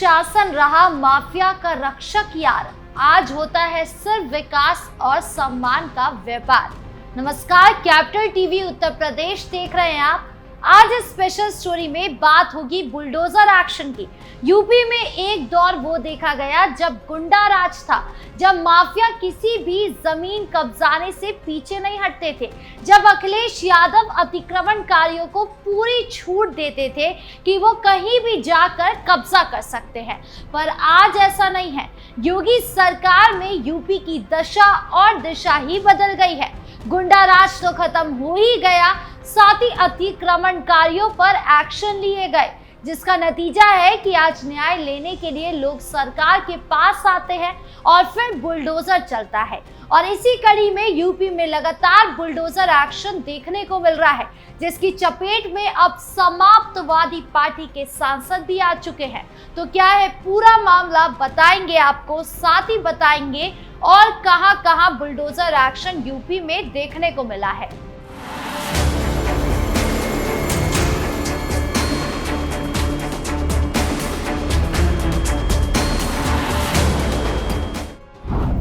शासन रहा माफिया का रक्षक यार, आज होता है सिर्फ विकास और सम्मान का व्यापार। नमस्कार, कैपिटल टीवी उत्तर प्रदेश देख रहे हैं आप। आज इस स्पेशल स्टोरी में बात होगी बुलडोजर एक्शन की। यूपी में एक दौर वो देखा गया जब गुंडा राज था, जब माफिया किसी भी जमीन कब्जाने से पीछे नहीं हटते थे, जब अखिलेश यादव अतिक्रमणकारियों को पूरी छूट देते थे कि वो कहीं भी जाकर कब्जा कर सकते हैं। पर आज ऐसा नहीं है। योगी सरकार में यूपी की दशा और दिशा ही बदल गई है। गुंडा राज तो खत्म हो ही गया, साथ ही अतिक्रमणकारियों पर एक्शन लिए गए, जिसका नतीजा है कि आज न्याय लेने के लिए लोग सरकार के पास आते हैं और फिर बुलडोजर चलता है। और इसी कड़ी में यूपी में लगातार बुलडोजर एक्शन देखने को मिल रहा है, जिसकी चपेट में अब समाप्तवादी पार्टी के सांसद भी आ चुके हैं। तो क्या है पूरा मामला, बताएंगे आपको, साथ ही बताएंगे और कहां-कहां बुलडोजर एक्शन यूपी में देखने को मिला है।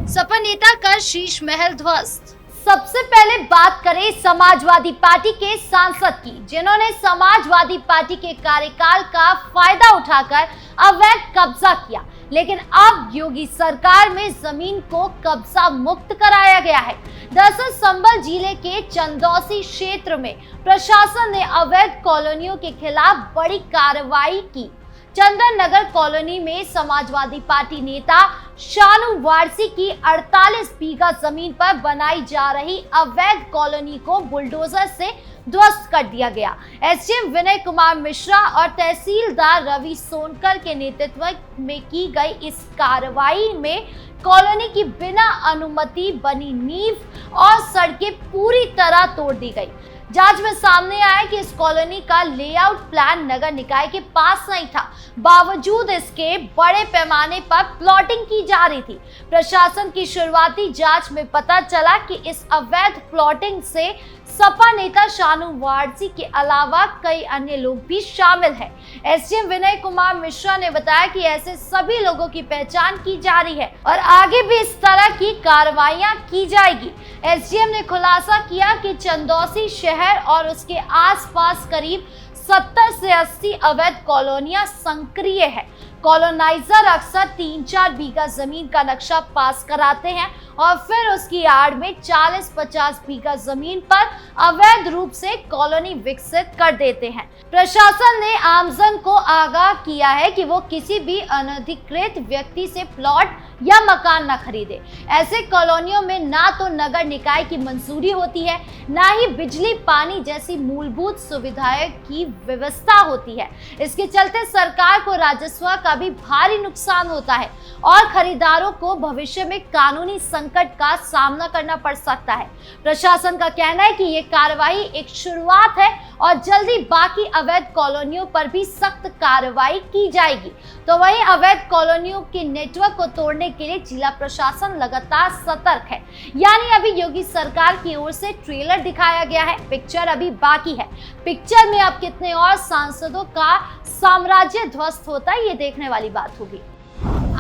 सपा नेता का शीश महल ध्वस्त। सबसे पहले बात करें समाजवादी पार्टी के सांसद की, जिन्होंने समाजवादी पार्टी के कार्यकाल का फायदा उठाकर अवैध कब्जा किया। लेकिन अब योगी सरकार में जमीन को कब्जा मुक्त कराया गया है। दरअसल संभल जिले के चंदौसी क्षेत्र में प्रशासन ने अवैध कॉलोनियों के खिलाफ बड़ी कार्रवाई की। चंदन नगर कॉलोनी में समाजवादी पार्टी नेता शानू वारसी की 48 बीघा जमीन पर बनाई जा रही अवैध कॉलोनी को बुलडोजर से ध्वस्त कर दिया गया। एसडीएम विनय कुमार मिश्रा और तहसीलदार रवि सोनकर के नेतृत्व में की गई इस कार्रवाई में कॉलोनी की बिना अनुमति बनी नींव और सड़कें पूरी तरह तोड़ दी गई। जांच में सामने आया कि इस कॉलोनी का लेआउट प्लान नगर निकाय के पास नहीं था, बावजूद इसके बड़े पैमाने पर प्लॉटिंग की जा रही थी। प्रशासन की शुरुआती जांच में पता चला कि इस अवैध प्लॉटिंग से सपा नेता शानू वारसी के अलावा कई अन्य लोग भी शामिल हैं। एसडीएम विनय कुमार मिश्रा ने बताया कि ऐसे सभी लोगों की पहचान की जा रही है और आगे भी इस तरह की कार्रवाइयां की जाएगी। एसडीएम ने खुलासा किया कि चंदौसी शहर और उसके आसपास करीब 70 से 80 अवैध कॉलोनियां सक्रिय है। कॉलोनाइजर अक्सर 3-4 बीघा जमीन का नक्शा पास कराते हैं और फिर उसकी आड़ में 40-50 बीघा जमीन पर अवैध रूप से कॉलोनी विकसित कर देते हैं। प्रशासन ने आमजन को आगाह किया है कि वो किसी भी अनधिकृत व्यक्ति से प्लॉट या मकान न खरीदे। ऐसे कॉलोनियों में ना तो नगर निकाय की मंजूरी होती है, ना ही बिजली पानी जैसी मूलभूत सुविधाएं की व्यवस्था होती है। इसके चलते सरकार को राजस्व का भी भारी नुकसान होता है और खरीदारों को भविष्य में कानूनी संकट का सामना करना पड़ सकता है। प्रशासन का कहना है कि ये कार्रवाई एक शुरुआत है और जल्दी बाकी अवैध कॉलोनियों पर भी सख्त कार्रवाई की जाएगी। तो वहीं अवैध कॉलोनियों के नेटवर्क को तोड़ने के लिए जिला प्रशासन लगातार सतर्क है। यानी अभी योगी सरकार की ओर से ट्रेलर दिखाया गया है, पिक्चर अभी बाकी है। पिक्चर में अब कितने और सांसदों का साम्राज्य ध्वस्त होता है, ये देखने वाली बात होगी।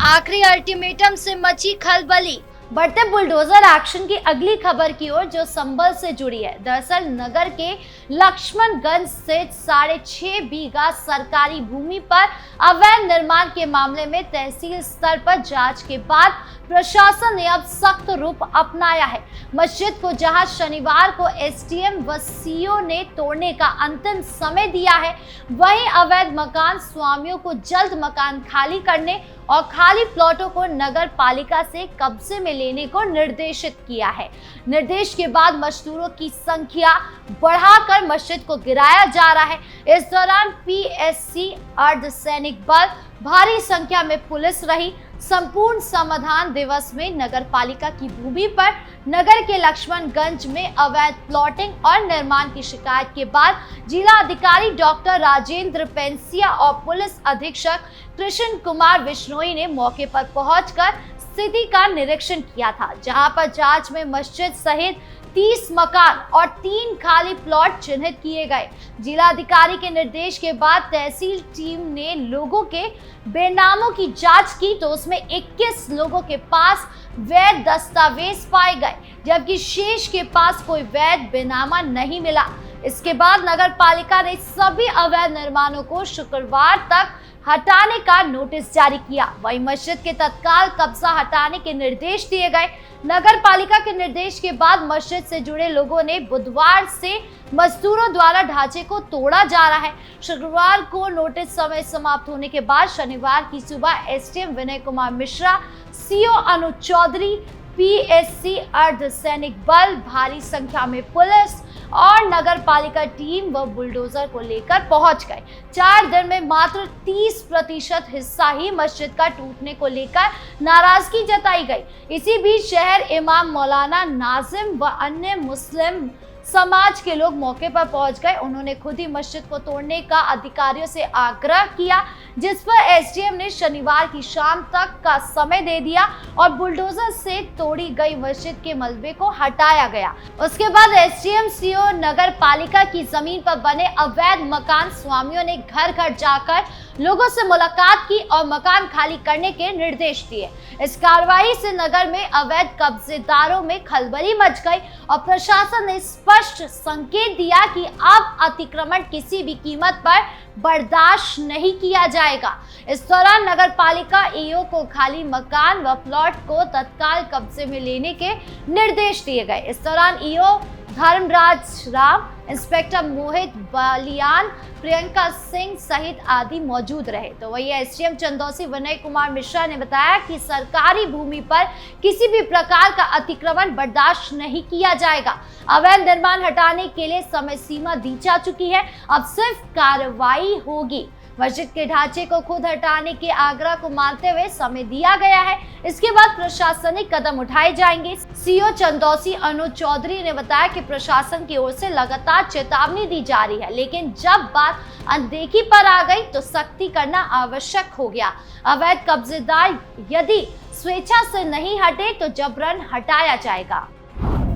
आखिरी अल्टीमेटम से मची खलबली। बढ़ते बुलडोजर एक्शन की अगली खबर की ओर, जो संभल से जुड़ी है। दरअसल नगर के लक्ष्मणगंज स्थित 6.5 बीघा सरकारी भूमि पर अवैध निर्माण के मामले में तहसील स्तर पर जांच के बाद प्रशासन ने अब सख्त रूप अपनाया है। मस्जिद को जहां शनिवार को एसडीएम व सीओ ने तोड़ने का अंतिम समय दिया है, वहीं अवैध मकान स्वामियों को जल्द मकान खाली करने और खाली प्लॉटों को नगर पालिका से कब्जे में लेने को निर्देशित किया है। निर्देश के बाद मजदूरों की संख्या बढ़ाकर मस्जिद को गिराया जा रहा है। इस दौरान पीएससी, अर्धसैनिक बल, भारी संख्या में पुलिस रही। संपूर्ण समाधान दिवस में नगर पालिका की भूमि पर नगर के लक्ष्मणगंज में अवैध प्लॉटिंग और निर्माण की शिकायत के बाद जिला अधिकारी डॉक्टर राजेंद्र पेंसिया और पुलिस अधीक्षक कृष्ण कुमार विश्नोई ने मौके पर पहुंचकर स्थिति का निरीक्षण किया था, जहां पर जांच में मस्जिद सहित 30 मकान और 3 खाली प्लॉट चिन्हित किए गए। जिलाधिकारी के निर्देश के बाद तहसील टीम ने लोगों के बेनामों की जांच की तो उसमें 21 लोगों के पास वैध दस्तावेज पाए गए, जबकि शेष के पास कोई वैध बेनामा नहीं मिला। इसके बाद नगर पालिका ने सभी अवैध निर्माणों को शुक्रवार तक हटाने का नोटिस जारी किया। वहीं मस्जिद के तत्काल कब्जा हटाने के निर्देश दिए गए। नगर पालिका के निर्देश के बाद मस्जिद से जुड़े लोगों ने बुधवार से मजदूरों द्वारा ढांचे को तोड़ा जा रहा है। शुक्रवार को नोटिस समय समाप्त होने के बाद शनिवार की सुबह एसडीएम विनय कुमार मिश्रा, सीओ अनुज चौधरी, पीएससी अर्धसैनिक बल, भारी संख्या में पुलिस और नगर पालिका टीम व बुलडोजर को लेकर पहुंच गए। 4 दिन में मात्र 30% हिस्सा ही मस्जिद का टूटने को लेकर नाराजगी जताई गई। इसी बीच शहर इमाम मौलाना नाजिम व अन्य मुस्लिम समाज के लोग मौके पर पहुंच गए। उन्होंने खुद ही मस्जिद को तोड़ने का अधिकारियों से आग्रह किया, जिस पर एसडीएम ने शनिवार की शाम तक का समय दे दिया और बुलडोजर से तोड़ी गई मस्जिद के मलबे को हटाया गया। उसके बाद एसडीएम, सीओ, नगर पालिका की जमीन पर बने अवैध मकान स्वामियों ने घर घर जाकर लोगों से मुलाकात की और मकान खाली करने के निर्देश दिए। इस कार्रवाई से नगर में अवैध कब्जेदारों में खलबली मच गई और प्रशासन ने स्पष्ट संकेत दिया कि अब अतिक्रमण किसी भी कीमत पर बर्दाश्त नहीं किया जाएगा। इस दौरान नगर पालिका ईओ को खाली मकान व प्लॉट को तत्काल कब्जे में लेने के निर्देश दिए गए। इस दौरान ईओ धर्मराज राम, इंस्पेक्टर मोहित बालियान, प्रियंका सिंह सहित आदि मौजूद रहे। तो वही एसडीएम चंदौसी विनय कुमार मिश्रा ने बताया कि सरकारी भूमि पर किसी भी प्रकार का अतिक्रमण बर्दाश्त नहीं किया जाएगा। अवैध निर्माण हटाने के लिए समय सीमा दी जा चुकी है, अब सिर्फ कार्रवाई होगी। मस्जिद के ढांचे को खुद हटाने के आग्रह को मानते हुए समय दिया गया है। इसके बाद प्रशासनिक कदम उठाए जाएंगे। सीओ चंदौसी अनुज चौधरी ने बताया कि प्रशासन की ओर से लगातार चेतावनी दी जा रही है, लेकिन जब बात अनदेखी पर आ गई तो सख्ती करना आवश्यक हो गया। अवैध कब्जेदार यदि स्वेच्छा से नहीं हटे तो जबरन हटाया जाएगा।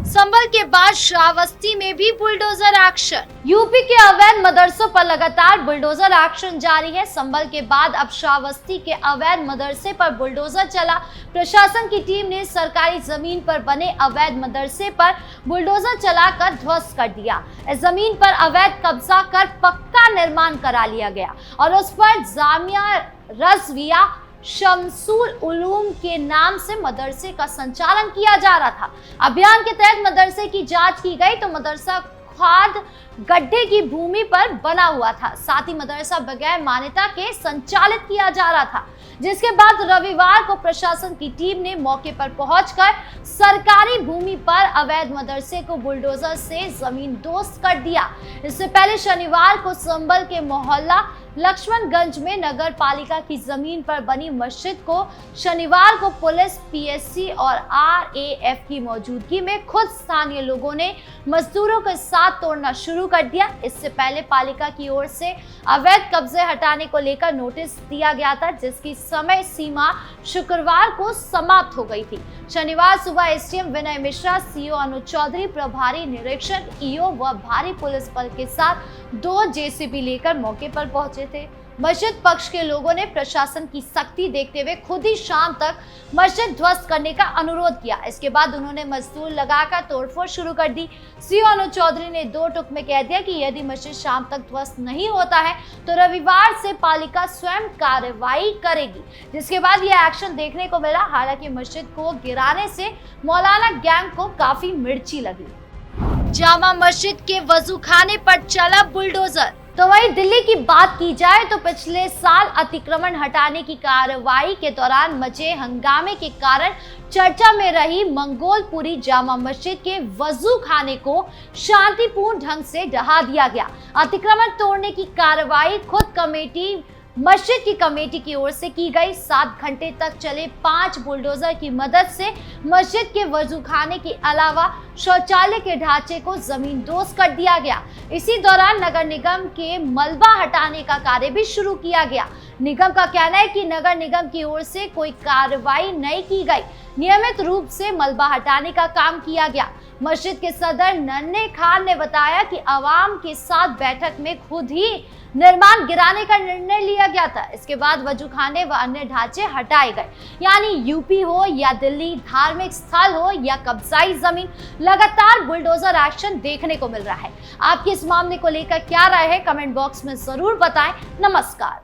संभल के बाद श्रावस्ती में भी बुलडोजर एक्शन। यूपी के अवैध मदरसों पर लगातार बुलडोजर एक्शन जारी है। संभल के बाद अब श्रावस्ती के अवैध मदरसे पर बुलडोजर चला। प्रशासन की टीम ने सरकारी जमीन पर बने अवैध मदरसे पर बुलडोजर चलाकर ध्वस्त कर दिया। इस जमीन पर अवैध कब्जा कर पक्का निर्माण करा लिया गया और उस पर जामिया रज़विया शमसुल उलूम के नाम से मदरसे का संचालन किया जा रहा था। अभियान के तहत मदरसे की जांच की गई तो मदरसा खाद गड्ढे की भूमि पर बना हुआ था। साथ ही मदरसा बगैर मान्यता के संचालित किया जा रहा था, जिसके बाद रविवार को प्रशासन की टीम ने मौके पर पहुंचकर सरकारी भूमि पर अवैध मदरसे को बुलडोजर से जमीन दोस्त कर दिया। इससे पहले शनिवार को संभल के मोहल्ला लक्ष्मणगंज में नगर पालिका की जमीन पर बनी मस्जिद को शनिवार को पुलिस, पीएससी और आरएएफ की मौजूदगी में खुद स्थानीय लोगों ने मजदूरों के साथ तोड़ना शुरू कर दिया। इससे पहले पालिका की ओर से अवैध कब्जे हटाने को लेकर नोटिस दिया गया था, जिसकी समय सीमा शुक्रवार को समाप्त हो गई थी। शनिवार सुबह एसडीएम विनय मिश्रा, सीओ अनुज चौधरी, प्रभारी निरीक्षक ईओ व भारी पुलिस बल के साथ 2 जेसीबी लेकर मौके पर पहुंचे थे। मस्जिद पक्ष के लोगों ने प्रशासन की सख्ती देखते हुए खुद ही शाम तक मस्जिद ध्वस्त करने का अनुरोध किया। इसके बाद उन्होंने मजदूर लगाकर तोड़फोड़ शुरू कर दी। सीओ अनुज चौधरी ने 2 टुक में कह दिया कि यदि मस्जिद शाम तक ध्वस्त नहीं होता है तो रविवार से पालिका स्वयं कार्रवाई करेगी, जिसके बाद यह एक्शन देखने को मिला। हालांकि मस्जिद को गिराने से मौलाना गैंग को काफी मिर्ची लगी। जामा मस्जिद के वजूखाने पर चला बुलडोजर। तो वहीं दिल्ली की बात की जाए तो पिछले साल अतिक्रमण हटाने की कार्रवाई के दौरान मचे हंगामे के कारण चर्चा में रही मंगोलपुरी जामा मस्जिद के वजू खाने को शांतिपूर्ण ढंग से ढहा दिया गया। अतिक्रमण तोड़ने की कार्रवाई खुद कमेटी मस्जिद की कमेटी की ओर से की गई 7 घंटे तक चले 5 बुलडोजर की मदद से मस्जिद के वजूखाने के अलावा शौचालय के ढांचे को जमींदोज कर दिया गया। इसी दौरान नगर निगम के मलबा हटाने का कार्य भी शुरू किया गया। निगम का कहना है कि नगर निगम की ओर से कोई कार्रवाई नहीं की गई, नियमित रूप से मलबा हटाने का काम किया गया। मस्जिद के सदर नन्हे खान ने बताया कि आवाम के साथ बैठक में खुद ही निर्माण गिराने का निर्णय लिया गया था। इसके बाद वजूखाने व अन्य ढांचे हटाए गए। यानी यूपी हो या दिल्ली, धार्मिक स्थल हो या कब्जाई जमीन, लगातार बुलडोजर एक्शन देखने को मिल रहा है। आपकी इस मामले को लेकर क्या राय है, कमेंट बॉक्स में जरूर बताएं। नमस्कार।